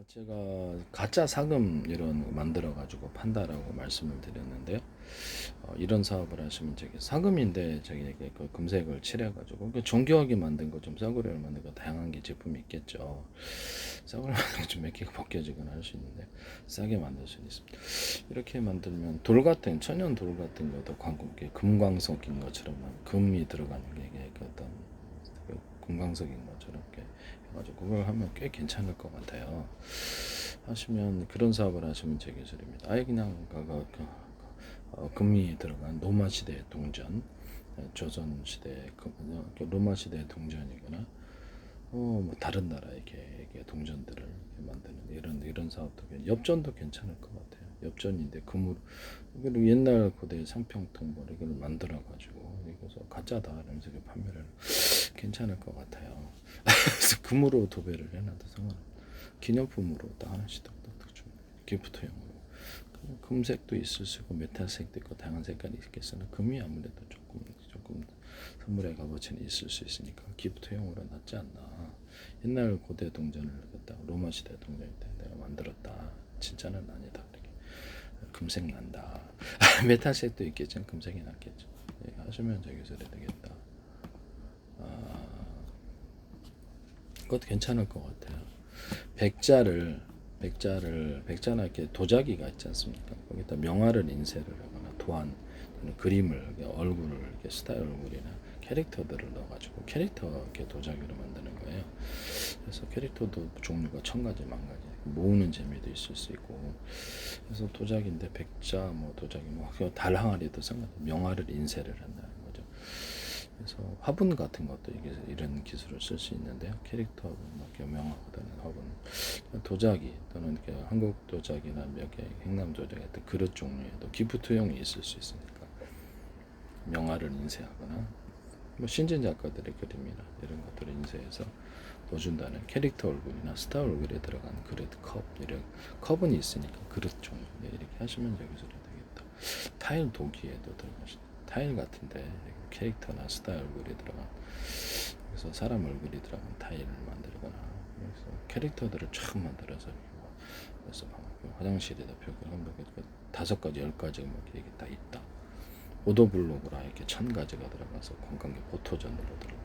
제가 가짜 상금 이런 거 만들어 가지고 판다라고 말씀을 드렸는데요. 이런 사업을 하시면 저기 상금인데 저기 그 금색을 칠해 가지고 그 정교하게 만든 거 좀 싸구려를 만든 거 다양한 게 제품이 있겠죠. 싸구려 만든 거 좀 몇 개가 벗겨지거나 할 수 있는데 싸게 만들 수 있습니다. 이렇게 만들면 돌 같은 천연 돌 같은 것도 금광석인 것처럼 금이 들어가는 게 이게 그 어떤 그 금광석인 것처럼 이렇게 해가지고 그걸 하면 꽤 괜찮을 것 같아요. 하시면 그런 사업을 하시면 제 기술입니다. 아예 그냥 금이 들어간 로마 시대의 동전, 조선 시대 로마 시대의 동전이거나 뭐 다른 나라 이렇게 동전들을 이렇게 만드는 이런 사업도 엽전도 괜찮을 것 같아요. 엽전인데 금으로 이걸 옛날 고대 상평통 뭐 이걸 만들어 가지고 이거서 가짜다 이러면서 판매를 괜찮을 것 같아요. 그래서 금으로 도배를 해놔도 상관없어요. 기념품으로 딱 하나씩 딱딱딱 주면 기프트용으로. 금색도 있을 수 있고 메탈색도 있고 다양한 색깔이 있겠으나 금이 아무래도 조금 선물의 값어치는 있을 수 있으니까 기프트용으로 낫지 않나. 옛날 고대 동전을 갖다 로마 시대 동전일 때 내가 만들었다. 진짜는 아니다. 이렇게 금색 난다. 메탈색도 있겠지만 금색이 낫겠죠. 예, 하시면 저기서 되겠다. 그것도 괜찮을 것 같아요. 백자나 이렇게 도자기가 있지 않습니까? 거기다 명화를 인쇄를 하거나 도안 또는 그림을 얼굴을 이렇게 스타일 얼굴이나 캐릭터들을 넣어가지고 캐릭터 이렇게 도자기로 만드는 거예요. 그래서 캐릭터도 종류가 천 가지 만 가지 모으는 재미도 있을 수 있고 그래서 도자기인데 백자 뭐 도자기 뭐 달 항아리도 상관 명화를 인쇄를 한다는 거죠. 그래서 화분 같은 것도 이런 기술을 쓸 수 있는데요. 캐릭터 명화보다는 화분, 도자기 또는 이렇게 한국 도자기나 몇 개 행남 도자기 같은 그릇 종류에도 기프트용이 있을 수 있으니까 명화를 인쇄하거나 뭐 신진 작가들의 그림이나 이런 것들을 인쇄해서 넣어준다는 캐릭터 얼굴이나 스타 얼굴에 들어간 그릇, 컵 이런 컵은 있으니까 그릇 종류 이렇게 하시면 여기서 되겠다. 타일 도기에도 들어가시 타일 같은데 캐릭터나 스타 얼굴이 들어간 그래서 사람 얼굴이 들어간 타일을 만들거나 그래서 캐릭터들을 쫙 만들어서 그래서 화장실에다 벽을 한 벽에 5가지 10가지 뭐 이렇게 다 있다. 오더블록으로 이렇게 1000가지가 들어가서 관광객 포토전으로 들어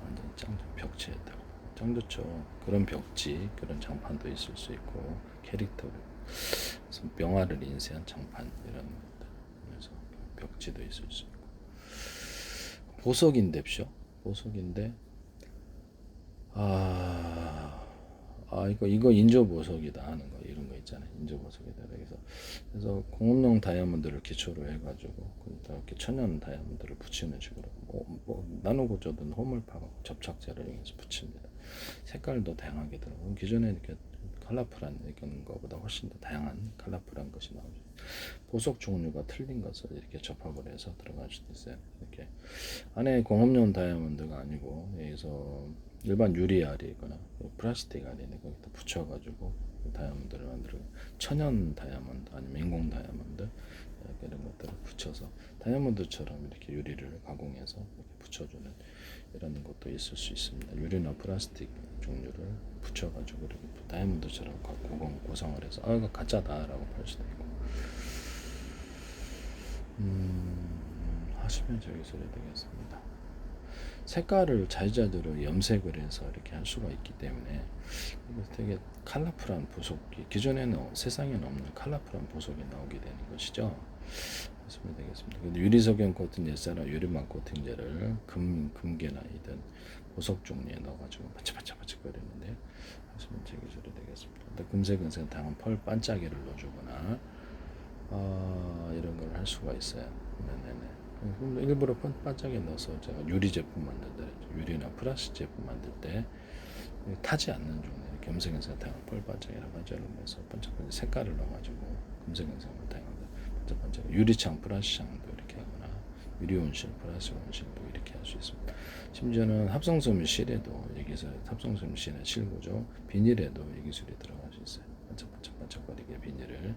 완전 짱 벽지에다가 짱 좋죠. 그런 벽지 그런 장판도 있을 수 있고 캐릭터 그래서 명화를 인쇄한 장판 이런 것들 그래서 벽지도 있을 수 있고 보석인데쇼 보석인데 이거 인조 보석이다 하는 거 이런 거 있잖아요. 인조 보석이다. 그래서 공업용 다이아몬드를 기초로 해가지고 이렇게 천연 다이아몬드를 붙이는 식으로 뭐 나누고저든 호물파고 접착제를 이용해서 붙입니다. 색깔도 다양하게 들어가고 기존에 이렇게 컬러풀한 이런 거보다 훨씬 더 다양한 컬러풀한 것이 나오죠. 보석 종류가 틀린 것을 이렇게 접합을 해서 들어갈 수도 있어요. 이렇게 안에 공업용 다이아몬드가 아니고 여기서 일반 유리알이거나 플라스틱 알이나 거기다 붙여가지고 다이아몬드를 만들고 천연 다이아몬드 아니면 인공 다이아몬드 이런 것들을 붙여서 다이아몬드처럼 이렇게 유리를 가공해서 이렇게 붙여주는 이런 것도 있을 수 있습니다. 유리나 플라스틱 종류를 붙여가지고 이렇게 다이아몬드처럼 고성을 해서 이거 가짜다라고 팔 수도 있고 하시면 저기서 되겠습니다. 색깔을 자유자재로 염색을 해서 이렇게 할 수가 있기 때문에 되게 컬러풀한 보석이 기존에는 세상에는 없는 컬러풀한 보석이 나오게 되는 것이죠. 하시면 되겠습니다. 유리석연 코팅 옛사람 유리막 코팅제를 금괴나이든 보석 종류에 넣어가지고 반짝반짝거리는데 하시면 제 기술이 되겠습니다. 금색은 다양한 펄 반짝이를 넣어주거나 이런 걸 할 수가 있어요. 네네네. 일부러 반짝이 넣어서 제가 유리 제품 만들 때, 유리나 플라스틱 제품 만들 때 타지 않는 종류, 금색은색 다양한 펄 반짝이나 반짝이를 넣어서 반짝반짝 색깔을 넣어가지고 금색은색을 다양한 반짝반짝 유리창, 플라스창도 이렇게 하거나 유리 온실, 플라스틱 온실도 이렇게 할 수 있습니다. 심지어는 합성섬유 실에도 여기서 합성섬유 실의 실구조 비닐에도 이 기술이 들어갈 수 있어요. 반짝반짝거리게 비닐을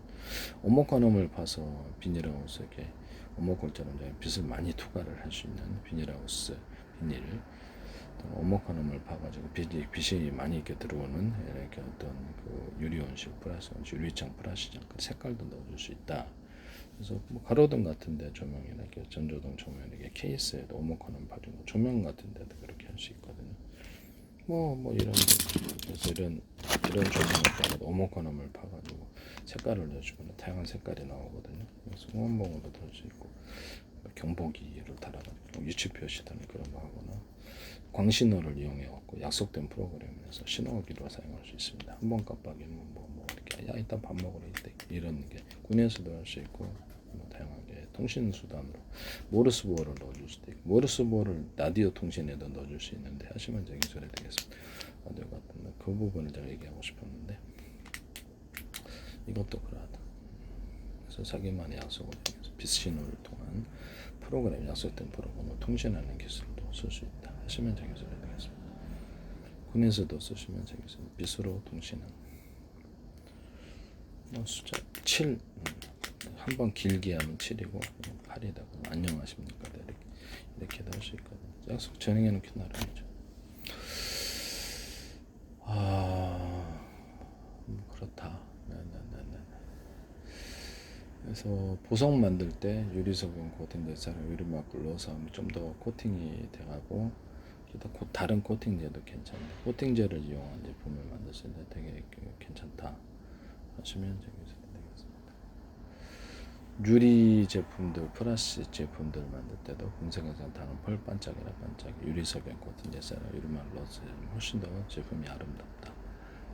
오목한홈을 파서 비닐하우스 이렇게 오목골처럼 빛을 많이 투과를 할 수 있는 비닐하우스 비닐을 오목한 파가지고 빛이 많이 이렇게 들어오는 이렇게 어떤 그 유리온실 플러스 유리창 플러스장 그 색깔도 넣어줄 수 있다. 그래서 뭐 가로등 같은데 조명이나 이렇게 전조등 조명 이렇게 케이스에도 오목한 파리고 조명 같은데도 그렇게 할 수 있거든요. 뭐 이런 그래서 이런 조명을 오목한 파가지고 색깔을 넣어주거나 다양한 색깔이 나오거든요. 그래서 응원봉으로 넣을 수 있고 경보기를 달아가지고 위치 표시하는 그런 거 하거나 광신호를 이용해 갖고 약속된 프로그램에서 신호기로 사용할 수 있습니다. 한 번 깜빡이면 뭐 이렇게 야 일단 밥 먹으러 이때 이런 게 군에서도 할 수 있고 뭐 다양하게 통신 수단으로 모르스보어를 넣어줄 수도 있고 모르스보어를 라디오 통신에도 넣어줄 수 있는데 하시면 기술이 되겠습니다. 라디오 같은 그 부분을 제가 얘기하고 싶었는데 이것도 그러하다. 그래서 자기만의 약속을 통해서 빛 신호를 통한 프로그램 약속된 프로그램을 통신하는 기술도 쓸 수 있다. 하시면 기술이 되겠습니다. 군에서도 쓰시면 기술 빛으로 통신하는 숫자 7 한번 길게 하면 7이고 8이다. 안녕하십니까 이렇게도 할 수 있거든요. 약속 전행해 놓기 나름이죠. 그렇다. 네. 그래서 보석 만들 때 유리석은 코팅 대사를 유리막을 넣어서 하면 좀 더 코팅이 돼가고 다른 코팅제도 괜찮은데 코팅제를 이용한 제품을 만드실 때 되게 괜찮다 하시면 되겠습니다. 유리 제품들 플라스틱 제품들 만들 때도 금색에서 다른 펄 반짝이라 반짝 유리석에 코팅제 쌀을 유리막을 넣어서 훨씬 더 제품이 아름답다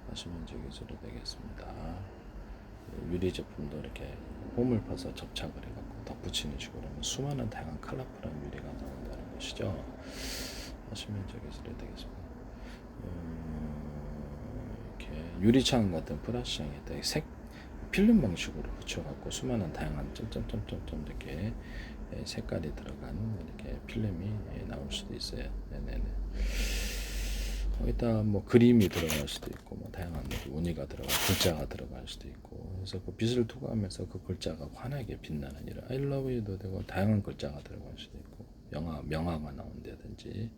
하시면 기술이 되겠습니다. 유리 제품도 이렇게 홈을 파서 접착을 해갖고 덧붙이는 식으로 하면 수많은 다양한 컬러풀한 유리가 나온다는 것이죠. 하시면 기술이 되겠습니다. 이렇게 유리창 같은 플라스창에다 색 필름 방식으로 붙여갖고 수많은 다양한 점점점점점 이렇게 색깔이 들어간 이렇게 필름이 나올 수도 있어요. 네네네. 거기다 뭐 그림이 들어갈 수도 있고 뭐 다양한 무늬가 들어가 글자가 들어갈 수도 있고 그래서 그 빛을 투과하면서 그 글자가 환하게 빛나는 이런 I love you도 되고 다양한 글자가 들어갈 수도 있고 명화가 나온다든지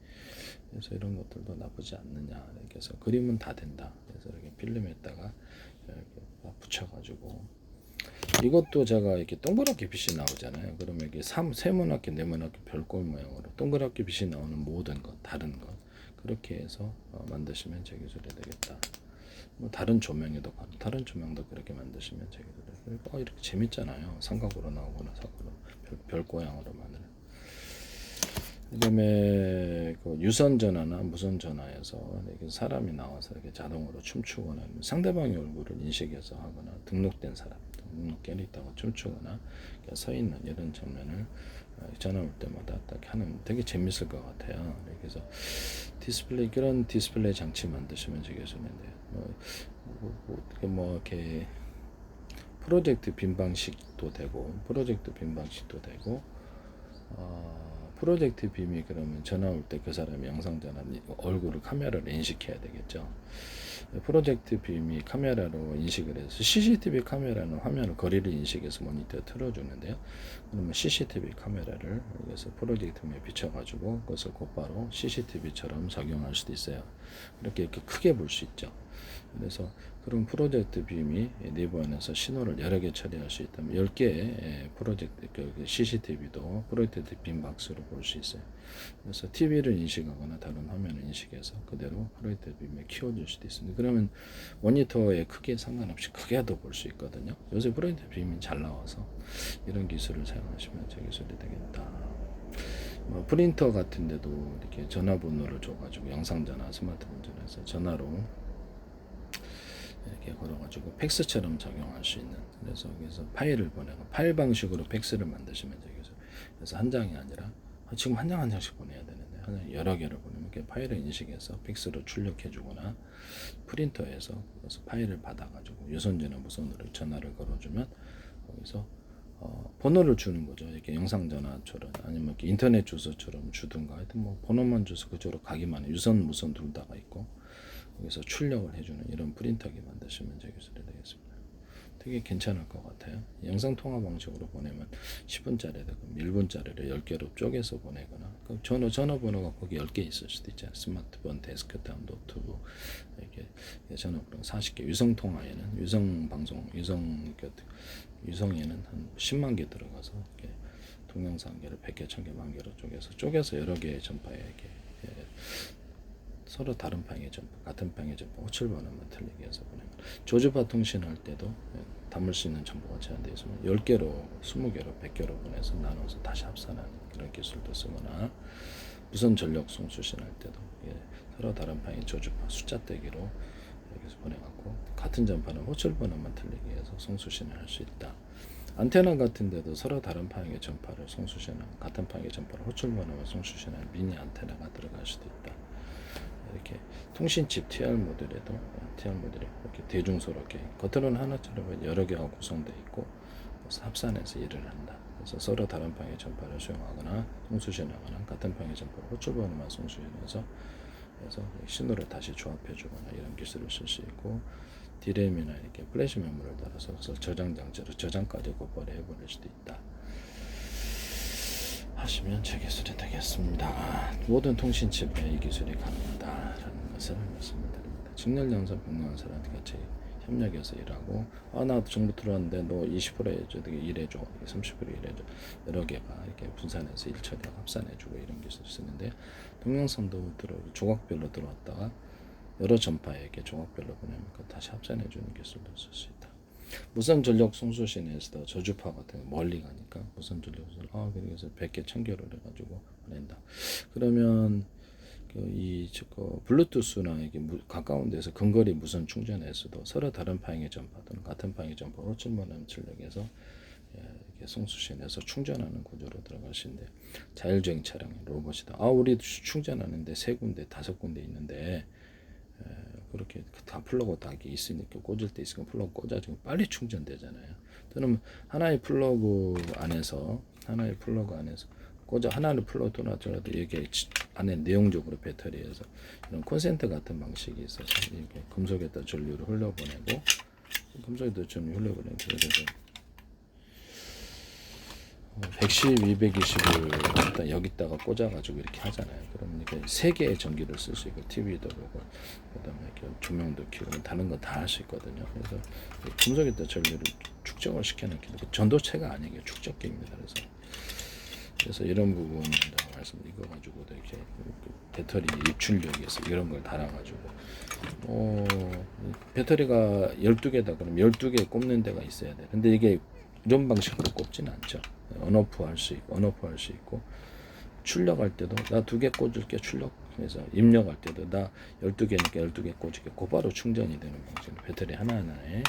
그래서 이런 것들도 나쁘지 않느냐 이렇게 해서 그림은 다 된다. 그래서 이렇게 필름에다가 이렇게 붙여가지고 이것도 제가 이렇게 동그랗게 빛이 나오잖아요. 그러면 이게 세모나게 네모나게 별꼴 모양으로 동그랗게 빛이 나오는 모든 것 다른 것 그렇게 해서 만드시면 기술이 되겠다. 뭐 다른 조명에도 다른 조명도 그렇게 만드시면 기술이 되고 이렇게 재밌잖아요. 삼각으로 나오거나 사각으로 별고양으로 만드는. 그다음에 그 유선 전화나 무선 전화에서 이렇게 사람이 나와서 이렇게 자동으로 춤추거나 상대방의 얼굴을 인식해서 하거나 등록된 사람, 등록 캐릭터가 춤추거나 서 있는 이런 장면을 전화 올 때마다 딱 하는 되게 재밌을 것 같아요. 그래서 디스플레이 그런 디스플레이 장치 만드시면 되겠는데 뭐 이렇게 프로젝트 빔 방식도 되고 프로젝트 빔이 그러면 전화 올 때 그 사람이 영상 전화 얼굴을 카메라로 인식해야 되겠죠. 프로젝트 빔이 카메라로 인식을 해서 CCTV 카메라는 화면을 거리를 인식해서 모니터에 틀어주는데요. 그러면 CCTV 카메라를 여기서 프로젝트 빔에 비춰가지고 그것을 곧바로 CCTV처럼 적용할 수도 있어요. 이렇게 크게 볼 수 있죠. 그래서 그런 프로젝트 빔이 네이버 안에서 신호를 여러 개 처리할 수 있다면 10개의 프로젝트 CCTV도 프로젝트 빔 박스로 볼 수 있어요. 그래서 TV를 인식하거나 다른 화면을 인식해서 그대로 프로젝트 빔에 키워줄 수도 있습니다. 그러면 모니터의 크기에 상관없이 크게도 볼 수 있거든요. 요새 프로젝트 빔이 잘 나와서 이런 기술을 사용하시면 제 기술이 되겠다. 뭐 프린터 같은 데도 이렇게 전화번호를 줘가지고 영상전화, 스마트폰 전화에서 전화로 이렇게 걸어가지고 팩스처럼 적용할 수 있는 그래서 여기서 파일을 보내고 파일 방식으로 팩스를 만드시면 되겠죠. 그래서 한 장이 아니라 지금 한 장 한 장씩 보내야 되는데 한 장 여러 개를 보내면 이렇게 파일을 인식해서 팩스로 출력해주거나 프린터에서 그래서 파일을 받아가지고 유선전화 무선으로 전화를 걸어주면 거기서 번호를 주는 거죠. 이렇게 영상 전화처럼 아니면 이렇게 인터넷 주소처럼 주든가 하여튼 뭐 번호만 줘서 그쪽으로 가기만 해. 유선 무선 둘 다가 있고 거기서 출력을 해주는 이런 프린터기 만드시면 기술이 되겠습니다. 되게 괜찮을 것 같아요. 영상 통화 방식으로 보내면 10분짜리도 1분짜리를 10개로 쪼개서 보내거나 그 전화번호가 거기 10개 있을 수도 있잖아요. 스마트폰, 데스크탑, 노트북 이렇게 전화번호 40개. 위성 통화에는 위성 방송, 위성에는 한 10만 개 들어가서 이렇게 동영상계를 100개, 1000개, 만 개로 쪼개서 여러 개의 전파에 이렇게 서로 다른 방향의 전파, 같은 방향의 전파, 호출 번호만 틀리게 해서 보내면 조주파 통신할 때도 담을 수 있는 정보가 제한되어 있으면 10개로, 20개로, 100개로 보내서 나눠서 다시 합산하는 그런 기술도 쓰거나 무선 전력 송수신할 때도 서로 다른 방향의 조주파 숫자 떼기로 여기서 보내갖고 같은 전파는 호출 번호만 틀리게 해서 송수신을 할 수 있다. 안테나 같은 데도 서로 다른 방향의 전파를 송수신하는 같은 방향의 전파를 호출 번호와 송수신하는 미니 안테나가 들어갈 수도 있다. 이렇게 통신칩 TR 모듈에도 TR 모듈이 이렇게 대중소롭게 겉으로는 하나처럼 여러 개가 구성되어 있고 합산해서 일을 한다. 그래서 서로 다른 방향의 전파를 수용하거나 송수신하거나 같은 방향의 전파를 호출 번호만 송수신해서 신호를 다시 조합해주거나 이런 기술을 쓸 수 있고 디램이나 이렇게 플래시 메모리를 달아서 저장 장치로 저장까지 곧바로 해버릴 수도 있다. 하시면 제 기술이 되겠습니다. 모든 통신칩에 이 기술이 가능하다라는 것을 말씀드립니다. 직렬 연산 병력연사랑 같이 협력해서 일하고 나 정부 들어왔는데 너 20% 해줘, 일해줘, 30% 일해줘 여러 개가 이렇게 분산해서 일처리하고 합산해주고 이런 기술을 쓰는데 동영상도 조각별로 들어왔다가 여러 전파에게 조각별로 보내면 다시 합산해주는 기술도 쓸 수 있다. 무선 전력 송수신에서도 저주파 같은 거 멀리 가니까 무선 전력 그래서 100개 1000개를 해가지고 보낸다. 그러면 블루투스나 이게 가까운 데서 근거리 무선 충전에서도 서로 다른 방향의 전파 또는 같은 방향의 전파로 호출만한 출력에서 이렇게 송수신해서 충전하는 구조로 들어가시는데 자율주행 차량 로봇이다. 우리 충전하는데 3군데 5군데 있는데 그렇게 다 플러그 딱이 있으니까 꽂을 때 있으니까 플러그 꽂아주면 빨리 충전되잖아요. 또는 하나의 플러그 안에서 하나를 플러그 떠나더라도 이게 안에 내용적으로 배터리에서 이런 콘센트 같은 방식이 있어서 이렇게 금속에다 전류를 흘려보내고 그래서 110, 220을 일단 여기다가 꽂아가지고 이렇게 하잖아요. 그러면 이렇게 3개의 전기를 쓸 수 있고 TV도 보고 그다음에 이렇게 조명도 켜고 다른 거 다 할 수 있거든요. 그래서 금속에다 전류를 축적을 시켜놓기는 전도체가 아니에요. 축적기입니다. 그래서 이런 부분을 말씀 이거 가지고도 이렇게 배터리 입출력에서 이런 걸 달아가지고 배터리가 12개다 그러면 12개 꼽는 데가 있어야 돼. 근데 이게 이런 방식으로 꼽지는 않죠. 언오프 할 수 있고 출력할 때도 나 2개 꽂을게 출력해서 입력할 때도 나 12개니까 12개 꽂을게 곧바로 충전이 되는 방식으로 배터리 하나하나에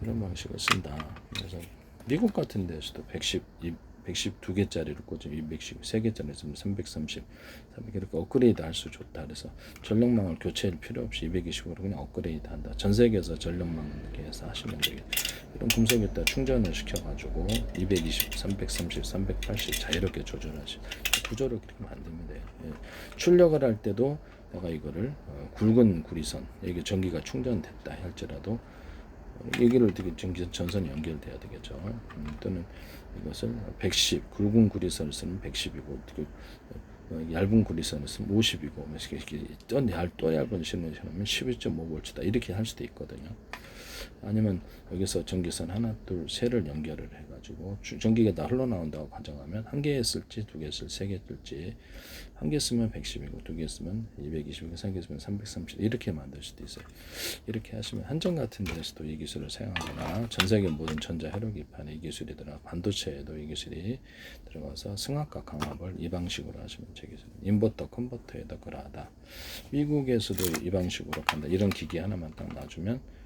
이런 방식을 쓴다. 그래서 미국 같은 데서도 112개짜리를 꽂으면 210, 3개짜리 있으면 330 이렇게 업그레이드 할 수 좋다. 그래서 전력망을 교체할 필요 없이 220으로 그냥 업그레이드 한다. 전 세계에서 전력망 이렇게 해서 하시면 되겠다. 이런 금속에다 충전을 시켜가지고 220, 330, 380 자유롭게 조절하시 구조를 그렇게 만들면 돼요. 출력을 할 때도 내가 이거를 굵은 구리선 이게 전기가 충전됐다 할지라도 여기를 되게 전선이 연결돼야 되겠죠. 또는 이것을 110 굵은 구리선을 쓰면 110이고 얇은 구리선을 쓰면 50이고 또 얇은 신을 쓰면 12.5V다 이렇게 할 수도 있거든요. 아니면 여기서 전기선 하나, 둘, 셋을 연결을 해가지고 전기가 다 흘러나온다고 가정하면 한 개 쓸지, 2개 쓸지, 3개 쓸지 한 개 쓰면 110이고 2개 쓰면 220이고 3개 쓰면 330 이렇게 만들 수도 있어요. 이렇게 하시면 한전 같은 데서도 이 기술을 사용하거나 전 세계 모든 전자 회로기판에 이 기술이 들어가 반도체에도 이 기술이 들어가서 승합과 강압을 이 방식으로 하시면 제 기술 인버터 컨버터에도 그러하다. 미국에서도 이 방식으로 간다. 이런 기기 하나만 딱 놔주면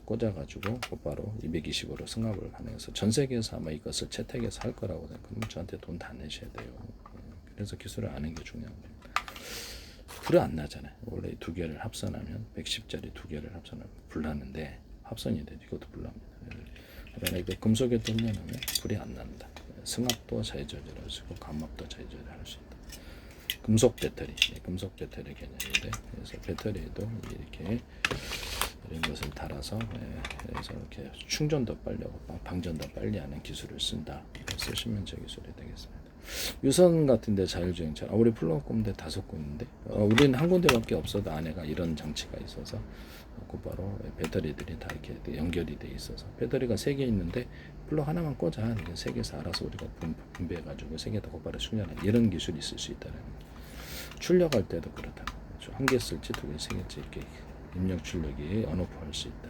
꽂아가지고 곧바로 220으로 승합을 가능해서 전 세계에서 아마 이것을 채택해서 할 거라고 생각하면 저한테 돈 다 내셔야 돼요. 그래서 기술을 아는 게 중요한 겁니다. 불이 안 나잖아요. 원래 2개를 합선하면 110짜리 2개를 합선하면 불 나는데 합선이 돼 이것도 불 납니다. 그러나 이거 금속에 돌려놓으면 불이 안 난다. 승합도 자유조절할 수 있고 감압도 자유조절할 수 있다. 금속 배터리 개념인데 그래서 배터리에도 이렇게 이런 것을 달아서 그래서 이렇게 충전도 빨리 하고 방전도 빨리 하는 기술을 쓴다. 쓰시면 저 기술이 되겠습니다. 유선 같은데 자율주행차 우리 플랫폼대 5곳 있는데 우리는 한 군데밖에 없어도 안에가 이런 장치가 있어서 곧바로 배터리들이 다 이렇게 연결이 돼 있어서 배터리가 3개 있는데 플러그 하나만 꽂아 이게 3개에서 알아서 우리가 분배해 가지고 3개 다 곧바로 충전하는 이런 기술이 있을 수 있다는 거죠. 출력할 때도 그렇다. 한 개 쓸지 2개, 3개째 이렇게 입력 출력이 언오프 할 수 있다.